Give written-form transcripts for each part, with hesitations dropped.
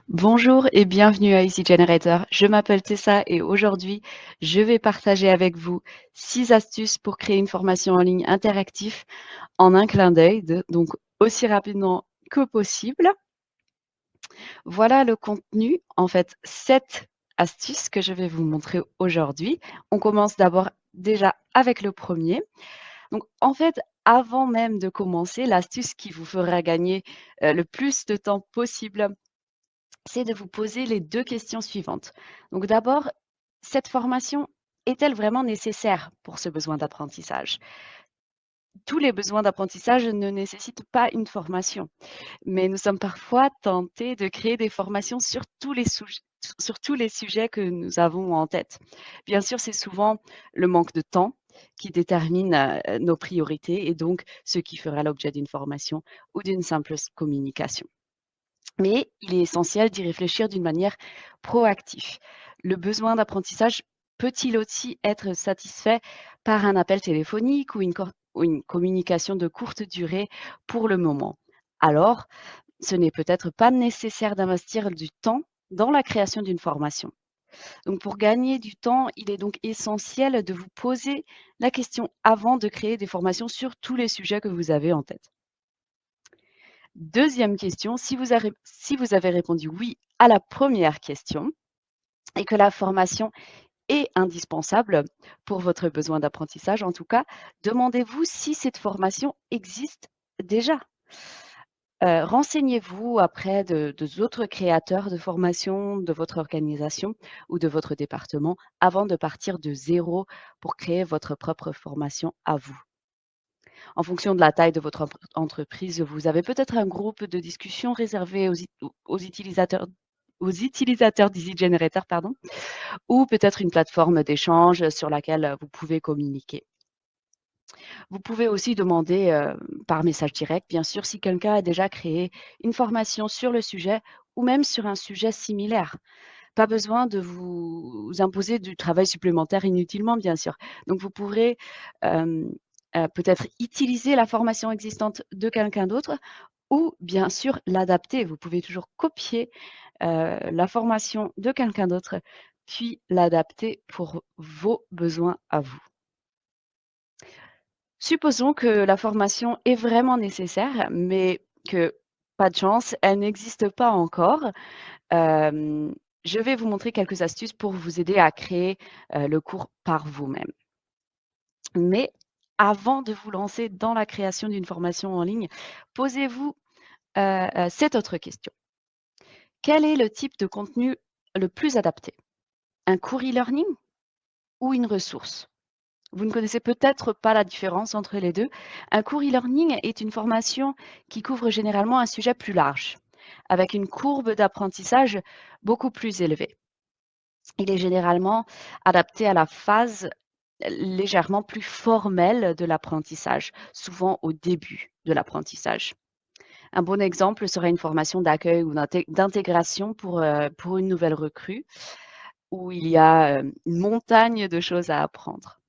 Bonjour et bienvenue à Easy Generator. Je m'appelle Tessa et aujourd'hui, je vais partager avec vous 6 astuces pour créer une formation en ligne interactive en un clin d'œil, donc aussi rapidement que possible. Voilà le contenu, en fait, 7 astuces que je vais vous montrer aujourd'hui. On commence d'abord déjà avec le premier. Donc, en fait, avant même de commencer, l'astuce qui vous fera gagner le plus de temps possible, c'est de vous poser les 2 questions suivantes. Donc d'abord, cette formation est-elle vraiment nécessaire pour ce besoin d'apprentissage? Tous les besoins d'apprentissage ne nécessitent pas une formation, mais nous sommes parfois tentés de créer des formations sur tous les sujets que nous avons en tête. Bien sûr, c'est souvent le manque de temps qui détermine, nos priorités et donc ce qui fera l'objet d'une formation ou d'une simple communication. Mais il est essentiel d'y réfléchir d'une manière proactive. Le besoin d'apprentissage peut-il aussi être satisfait par un appel téléphonique ou une communication de courte durée pour le moment? Alors, ce n'est peut-être pas nécessaire d'investir du temps dans la création d'une formation. Donc, pour gagner du temps, il est donc essentiel de vous poser la question avant de créer des formations sur tous les sujets que vous avez en tête. Deuxième question, si vous avez répondu oui à la première question et que la formation est indispensable pour votre besoin d'apprentissage, en tout cas, demandez-vous si cette formation existe déjà. Renseignez-vous auprès de autres créateurs de formation de votre organisation ou de votre département avant de partir de zéro pour créer votre propre formation à vous. En fonction de la taille de votre entreprise, vous avez peut-être un groupe de discussion réservé aux utilisateurs d'Easy Generator, pardon, ou peut-être une plateforme d'échange sur laquelle vous pouvez communiquer. Vous pouvez aussi demander par message direct, bien sûr, si quelqu'un a déjà créé une formation sur le sujet ou même sur un sujet similaire. Pas besoin de vous imposer du travail supplémentaire inutilement, bien sûr. Donc vous pourrez, hem, peut-être utiliser la formation existante de quelqu'un d'autre ou bien sûr l'adapter. Vous pouvez toujours copier, la formation de quelqu'un d'autre, puis l'adapter pour vos besoins à vous. Supposons que la formation est vraiment nécessaire, mais que, pas de chance, elle n'existe pas encore. Hem, je vais vous montrer quelques astuces pour vous aider à créer, le cours par vous-même. Mais avant de vous lancer dans la création d'une formation en ligne, posez-vous, cette autre question. Quel est le type de contenu le plus adapté? Un cours e-learning ou une ressource? Vous ne connaissez peut-être pas la différence entre les 2. Un cours e-learning est une formation qui couvre généralement un sujet plus large, avec une courbe d'apprentissage beaucoup plus élevée. Il est généralement adapté à la phase légèrement plus formelle de l'apprentissage, souvent au début de l'apprentissage. Un bon exemple serait une formation d'accueil ou d'intégration pour une nouvelle recrue, où il y a une montagne de choses à apprendre.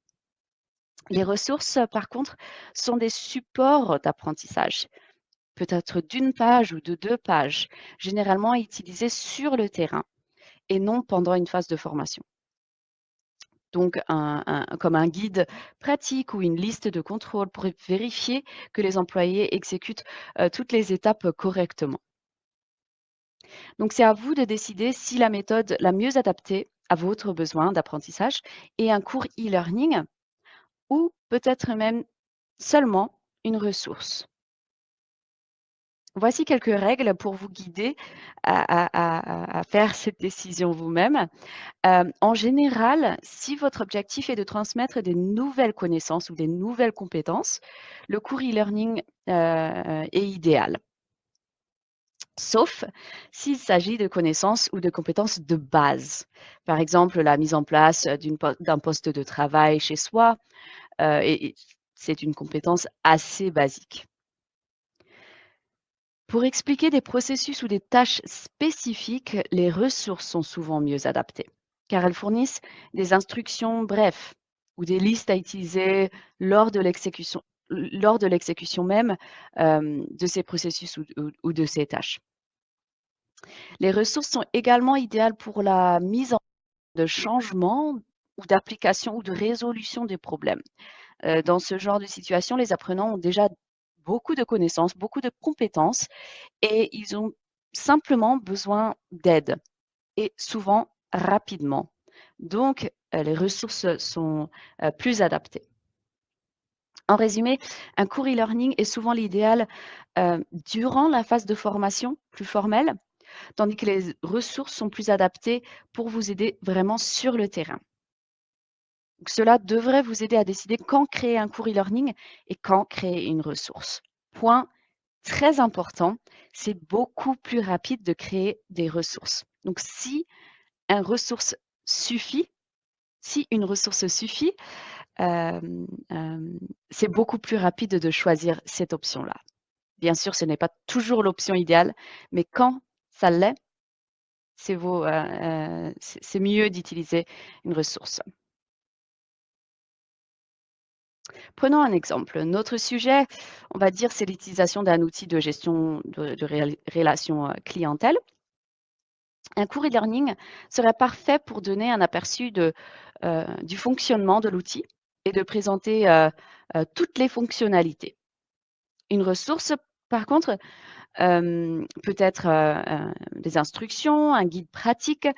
Les ressources, par contre, sont des supports d'apprentissage, peut-être d'une page ou de 2 pages, généralement utilisés sur le terrain et non pendant une phase de formation. Donc comme un guide pratique ou une liste de contrôle pour vérifier que les employés exécutent, toutes les étapes correctement. Donc c'est à vous de décider si la méthode la mieux adaptée à votre besoin d'apprentissage est un cours e-learning ou peut-être même seulement une ressource. Voici quelques règles pour vous guider à faire cette décision vous-même. En général, si votre objectif est de transmettre des nouvelles connaissances ou des nouvelles compétences, le cours e-learning, est idéal. Sauf s'il s'agit de connaissances ou de compétences de base. Par exemple, la mise en place d'un poste de travail chez soi, et c'est une compétence assez basique. Pour expliquer des processus ou des tâches spécifiques, les ressources sont souvent mieux adaptées, car elles fournissent des instructions brèves ou des listes à utiliser lors de l'exécution, lors de l'exécution même de ces processus ou de ces tâches. Les ressources sont également idéales pour la mise en de changements ou d'application ou de résolution des problèmes. Dans ce genre de situation, les apprenants ont déjà beaucoup de connaissances, beaucoup de compétences et ils ont simplement besoin d'aide et souvent rapidement. Donc, les ressources sont, plus adaptées. En résumé, un cours e-learning est souvent l'idéal, durant la phase de formation plus formelle, tandis que les ressources sont plus adaptées pour vous aider vraiment sur le terrain. Donc cela devrait vous aider à décider quand créer un cours e-learning et quand créer une ressource. Point très important, c'est beaucoup plus rapide de créer des ressources. Donc un ressource suffit, si une ressource suffit, hem, hem, c'est beaucoup plus rapide de choisir cette option-là. Bien sûr, ce n'est pas toujours l'option idéale, mais quand ça l'est, c'est mieux d'utiliser une ressource. Prenons un exemple. Notre sujet, on va dire, c'est l'utilisation d'un outil de gestion de relations clientèle. Un cours e-learning serait parfait pour donner un aperçu du fonctionnement de l'outil et de présenter toutes les fonctionnalités. Une ressource, par contre, peut être des instructions, un guide pratique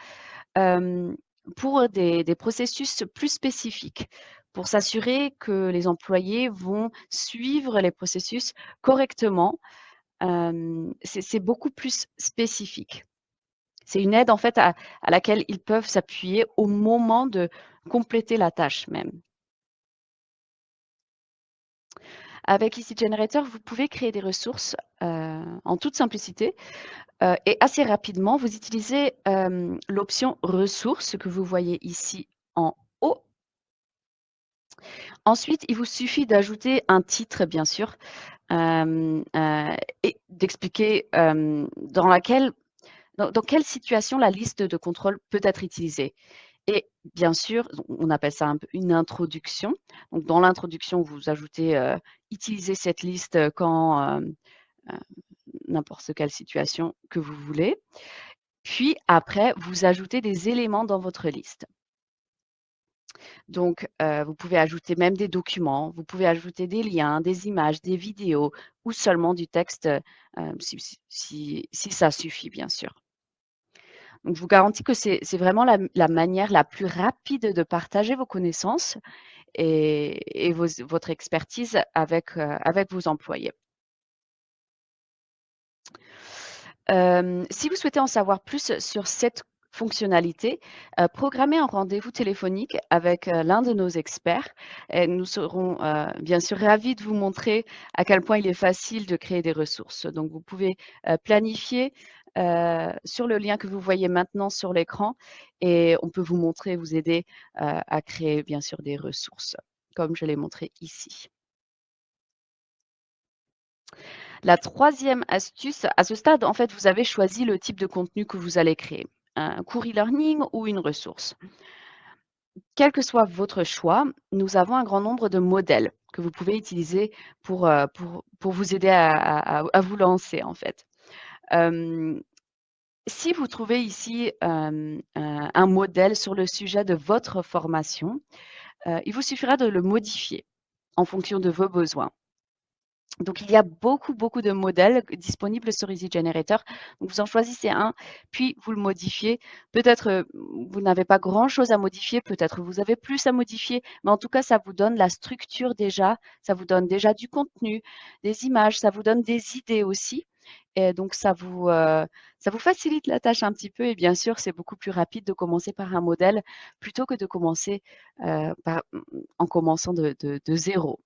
hem, pour des processus plus spécifiques, pour s'assurer que les employés vont suivre les processus correctement. C'est beaucoup plus spécifique. C'est une aide en fait à laquelle ils peuvent s'appuyer au moment de compléter la tâche même. Avec Easy Generator, vous pouvez créer des ressources, en toute simplicité, et assez rapidement. Vous utilisez, l'option ressources que vous voyez ici en haut. Ensuite, il vous suffit d'ajouter un titre bien sûr, et d'expliquer, dans quelle situation la liste de contrôle peut être utilisée. Et bien sûr, on appelle ça un peu une introduction. Donc dans l'introduction, vous ajoutez, «Utilisez cette liste quand, heu, n'importe quelle situation que vous voulez». Puis après, vous ajoutez des éléments dans votre liste. Donc, vous pouvez ajouter même des documents, vous pouvez ajouter des liens, des images, des vidéos ou seulement du texte, si ça suffit bien sûr. Donc je vous garantis que c'est vraiment la manière la plus rapide de partager vos connaissances et votre expertise avec vos employés. Si vous souhaitez en savoir plus sur cette fonctionnalité, programmez un rendez-vous téléphonique avec, l'un de nos experts et nous serons, bien sûr ravis de vous montrer à quel point il est facile de créer des ressources. Donc vous pouvez, planifier, sur le lien que vous voyez maintenant sur l'écran et on peut vous montrer, vous aider, à créer bien sûr des ressources, comme je l'ai montré ici. La troisième astuce, à ce stade, en fait, vous avez choisi le type de contenu que vous allez créer, un cours e-learning ou une ressource. Quel que soit votre choix, nous avons un grand nombre de modèles que vous pouvez utiliser pour vous aider à vous lancer, en fait. Hem, Si vous trouvez ici, un modèle sur le sujet de votre formation, il vous suffira de le modifier en fonction de vos besoins. Donc il y a beaucoup, beaucoup de modèles disponibles sur Easy Generator. Donc vous en choisissez un, puis vous le modifiez. Peut-être, vous n'avez pas grand-chose à modifier, peut-être vous avez plus à modifier, mais en tout cas, ça vous donne la structure déjà, ça vous donne déjà du contenu, des images, ça vous donne des idées aussi et donc ça vous facilite la tâche un petit peu et bien sûr, c'est beaucoup plus rapide de commencer par un modèle plutôt que de commencer, en commençant de 0.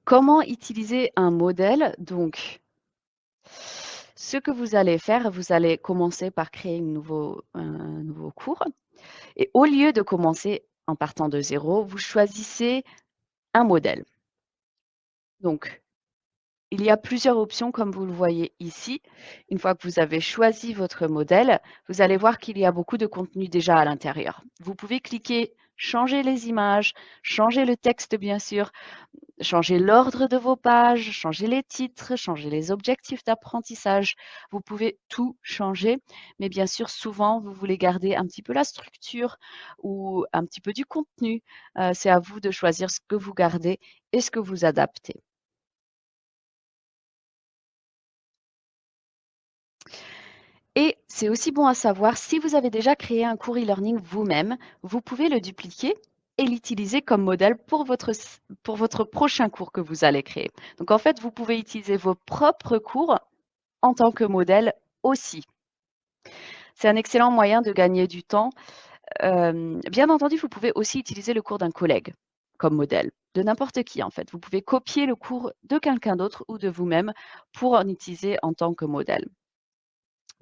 Comment utiliser un modèle? Donc, ce que vous allez faire, vous allez commencer par créer un nouveau cours et au lieu de commencer en partant de 0, vous choisissez un modèle. Donc, il y a plusieurs options comme vous le voyez ici. Une fois que vous avez choisi votre modèle, vous allez voir qu'il y a beaucoup de contenu déjà à l'intérieur. Vous pouvez cliquer, changer les images, changer le texte bien sûr, changer l'ordre de vos pages, changer les titres, changer les objectifs d'apprentissage. Vous pouvez tout changer, mais bien sûr, souvent, vous voulez garder un petit peu la structure ou un petit peu du contenu. C'est à vous de choisir ce que vous gardez et ce que vous adaptez. Et c'est aussi bon à savoir, si vous avez déjà créé un cours e-learning vous-même, vous pouvez le dupliquer et l'utiliser comme modèle pour votre prochain cours que vous allez créer. Donc en fait, vous pouvez utiliser vos propres cours en tant que modèle aussi. C'est un excellent moyen de gagner du temps. Bien entendu, vous pouvez aussi utiliser le cours d'un collègue comme modèle, de n'importe qui en fait. Vous pouvez copier le cours de quelqu'un d'autre ou de vous-même pour en utiliser en tant que modèle.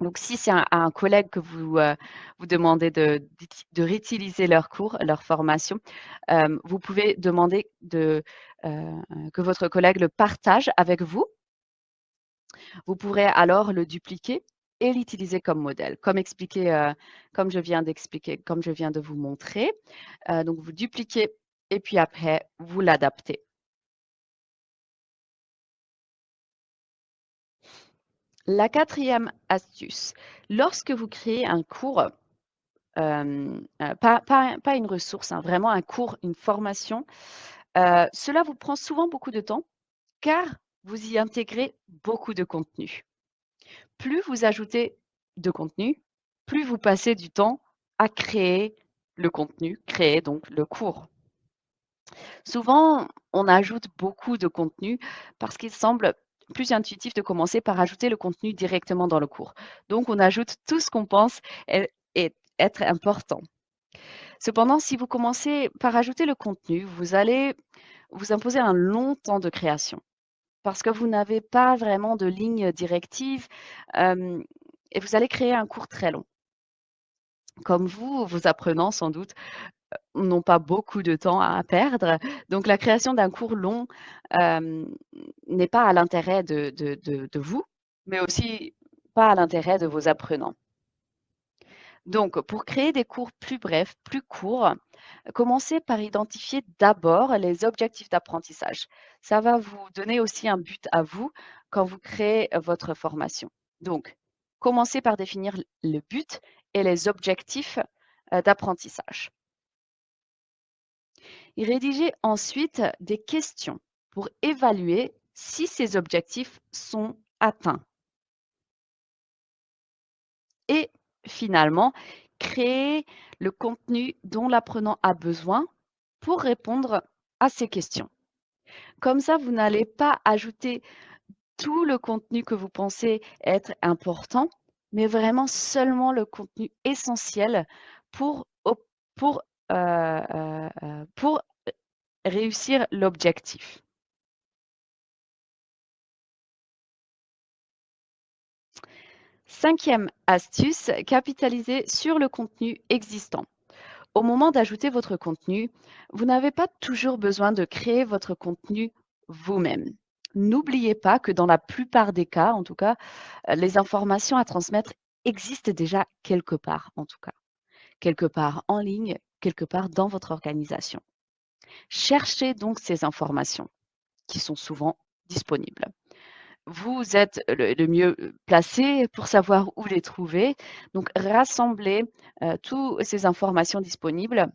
Donc si c'est un collègue que vous demandez de réutiliser leur cours, leur formation, vous pouvez demander que votre collègue le partage avec vous. Vous pourrez alors le dupliquer et l'utiliser comme modèle, comme je viens d'expliquer, comme je viens de vous montrer. Donc vous dupliquez et puis après vous l'adaptez. La quatrième astuce, lorsque vous créez un cours, pas une ressource, hein, vraiment un cours, une formation, cela vous prend souvent beaucoup de temps car vous y intégrez beaucoup de contenu. Plus vous ajoutez de contenu, plus vous passez du temps à créer le contenu, créer donc le cours. Souvent, on ajoute beaucoup de contenu parce qu'il semble plus intuitif de commencer par ajouter le contenu directement dans le cours. Donc, on ajoute tout ce qu'on pense être important. Cependant, si vous commencez par ajouter le contenu, vous allez vous imposer un long temps de création parce que vous n'avez pas vraiment de ligne directive, hem et vous allez créer un cours très long. Comme vous, vos apprenants sans doute n'ont pas beaucoup de temps à perdre, donc la création d'un cours long, hem, n'est pas à l'intérêt de vous, mais aussi pas à l'intérêt de vos apprenants. Donc pour créer des cours plus brefs, plus courts, commencez par identifier d'abord les objectifs d'apprentissage. Ça va vous donner aussi un but à vous quand vous créez votre formation. Donc, commencez par définir le but et les objectifs d'apprentissage. Et rédigez ensuite des questions pour évaluer si ces objectifs sont atteints. Et finalement, créer le contenu dont l'apprenant a besoin pour répondre à ces questions. Comme ça, vous n'allez pas ajouter tout le contenu que vous pensez être important, mais vraiment seulement le contenu essentiel pour ob pour réussir l'objectif. 5e astuce, capitaliser sur le contenu existant. Au moment d'ajouter votre contenu, vous n'avez pas toujours besoin de créer votre contenu vous-même. N'oubliez pas que dans la plupart des cas, en tout cas, les informations à transmettre existent déjà quelque part, en tout cas. Quelque part en ligne, quelque part dans votre organisation. Cherchez donc ces informations qui sont souvent disponibles. Vous êtes le mieux placé pour savoir où les trouver. Donc, rassemblez toutes ces informations disponibles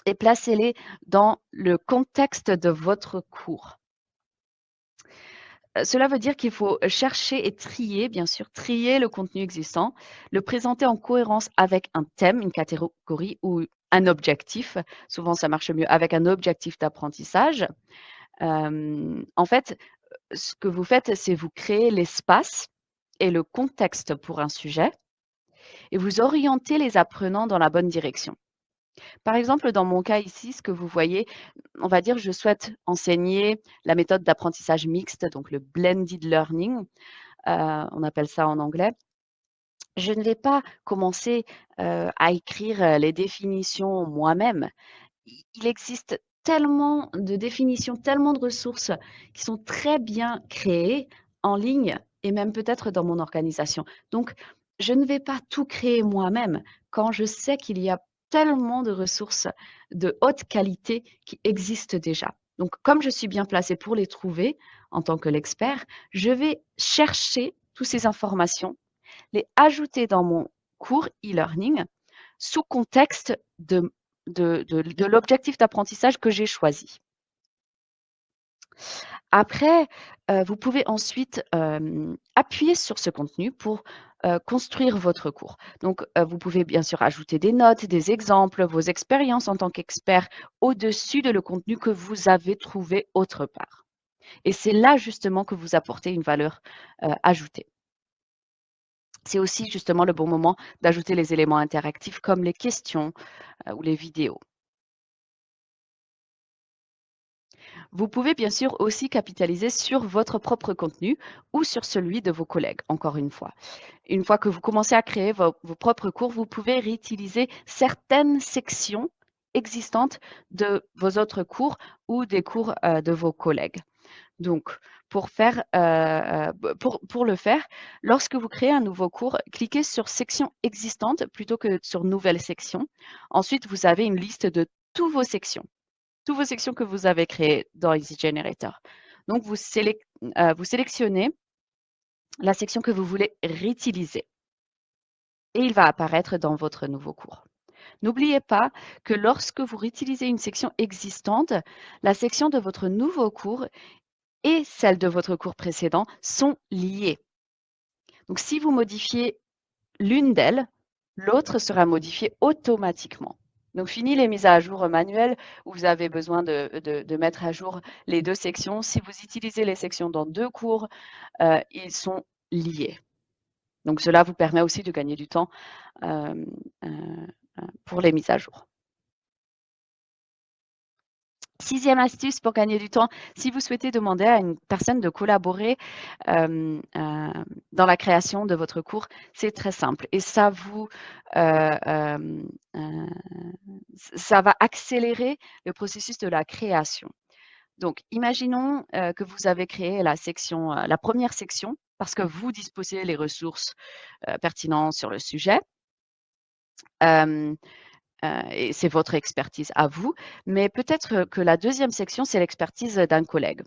et placez-les dans le contexte de votre cours. Cela veut dire qu'il faut chercher et trier, bien sûr, trier le contenu existant, le présenter en cohérence avec un thème, une catégorie ou un objectif. Souvent, ça marche mieux avec un objectif d'apprentissage. En fait, ce que vous faites, c'est vous créez l'espace et le contexte pour un sujet et vous orientez les apprenants dans la bonne direction. Par exemple, dans mon cas ici, ce que vous voyez, on va dire, je souhaite enseigner la méthode d'apprentissage mixte, donc le blended learning, on appelle ça en anglais. Je ne vais pas commencer, à écrire, les définitions moi-même. Il existe tellement de définitions, tellement de ressources qui sont très bien créées en ligne et même peut-être dans mon organisation. Donc, je ne vais pas tout créer moi-même quand je sais qu'il y a tellement de ressources de haute qualité qui existent déjà. Donc comme je suis bien placée pour les trouver en tant que l'expert, je vais chercher toutes ces informations, les ajouter dans mon cours e-learning sous contexte de l'objectif d'apprentissage que j'ai choisi. Après, vous pouvez ensuite, appuyer sur ce contenu pour, construire votre cours. Donc, vous pouvez bien sûr ajouter des notes, des exemples, vos expériences en tant qu'expert au-dessus de le contenu que vous avez trouvé autre part. Et c'est là justement que vous apportez une valeur, ajoutée. C'est aussi justement le bon moment d'ajouter les éléments interactifs comme les questions, ou les vidéos. Vous pouvez bien sûr aussi capitaliser sur votre propre contenu ou sur celui de vos collègues, encore une fois. Une fois que vous commencez à créer vos propres cours, vous pouvez réutiliser certaines sections existantes de vos autres cours ou des cours de vos collègues. Donc, pour le faire, lorsque vous créez un nouveau cours, cliquez sur section existante plutôt que sur nouvelle section. Ensuite, vous avez une liste de toutes vos sections que vous avez créées dans Easy Generator. Donc, vous sélectionnez la section que vous voulez réutiliser et il va apparaître dans votre nouveau cours. N'oubliez pas que lorsque vous réutilisez une section existante, la section de votre nouveau cours et celle de votre cours précédent sont liées. Donc, si vous modifiez l'une d'elles, l'autre sera modifiée automatiquement. Donc, fini les mises à jour manuelles où vous avez besoin de mettre à jour les deux sections. Si vous utilisez les sections dans deux cours, ils sont liés. Donc, cela vous permet aussi de gagner du temps euh, euh, pour les mises à jour. Sixième astuce pour gagner du temps, si vous souhaitez demander à une personne de collaborer dans la création de votre cours, c'est très simple et euh, euh, euh, ça va accélérer le processus de la création. Donc, imaginons que vous avez créé la première section parce que vous disposez les ressources pertinentes sur le sujet. Euh, et c'est votre expertise à vous, mais peut-être que la deuxième section, c'est l'expertise d'un collègue.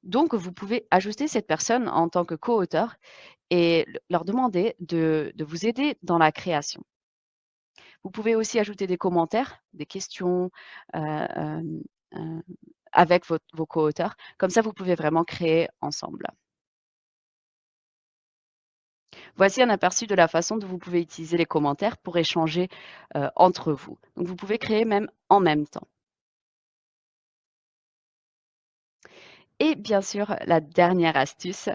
Donc, vous pouvez ajouter cette personne en tant que co-auteur et leur demander de vous aider dans la création. Vous pouvez aussi ajouter des commentaires, des questions euh, avec vos co-auteurs. Comme ça, vous pouvez vraiment créer ensemble. Voici un aperçu de la façon dont vous pouvez utiliser les commentaires pour échanger entre vous. Donc, vous pouvez créer même en même temps. Et bien sûr, la dernière astuce,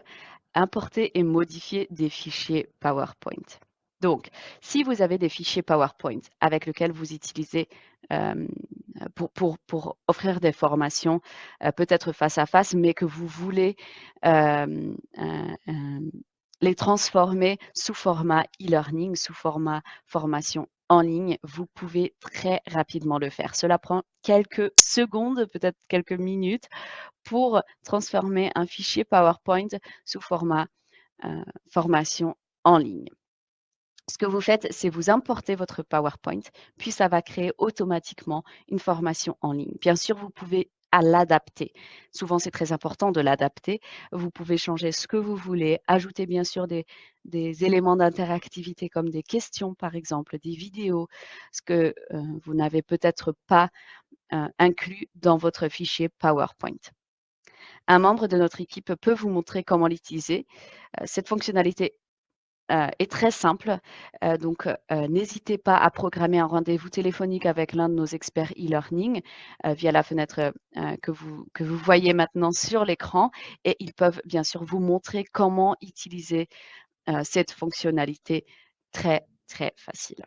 importer et modifier des fichiers PowerPoint. Donc, si vous avez des fichiers PowerPoint avec lesquels vous utilisez pour offrir des formations, peut-être face à face, mais que vous voulez euh, euh, euh, les transformer sous format e-learning, sous format formation en ligne, vous pouvez très rapidement le faire. Cela prend quelques secondes, peut-être quelques minutes, pour transformer un fichier PowerPoint sous format formation en ligne. Ce que vous faites, c'est vous importez votre PowerPoint, puis ça va créer automatiquement une formation en ligne. Bien sûr, vous pouvez à l'adapter. Souvent, c'est très important de l'adapter. Vous pouvez changer ce que vous voulez, ajouter bien sûr des éléments d'interactivité comme des questions, par exemple, des vidéos, ce que vous n'avez peut-être pas inclus dans votre fichier PowerPoint. Un membre de notre équipe peut vous montrer comment l'utiliser. Cette fonctionnalité est très simple. N'hésitez pas à programmer un rendez-vous téléphonique avec l'un de nos experts e-learning via la fenêtre que vous voyez maintenant sur l'écran et ils peuvent bien sûr vous montrer comment utiliser cette fonctionnalité très, très facile.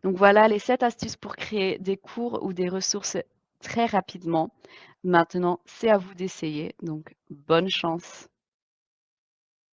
Donc voilà les 7 astuces pour créer des cours ou des ressources très rapidement. Maintenant, c'est à vous d'essayer, donc bonne chance.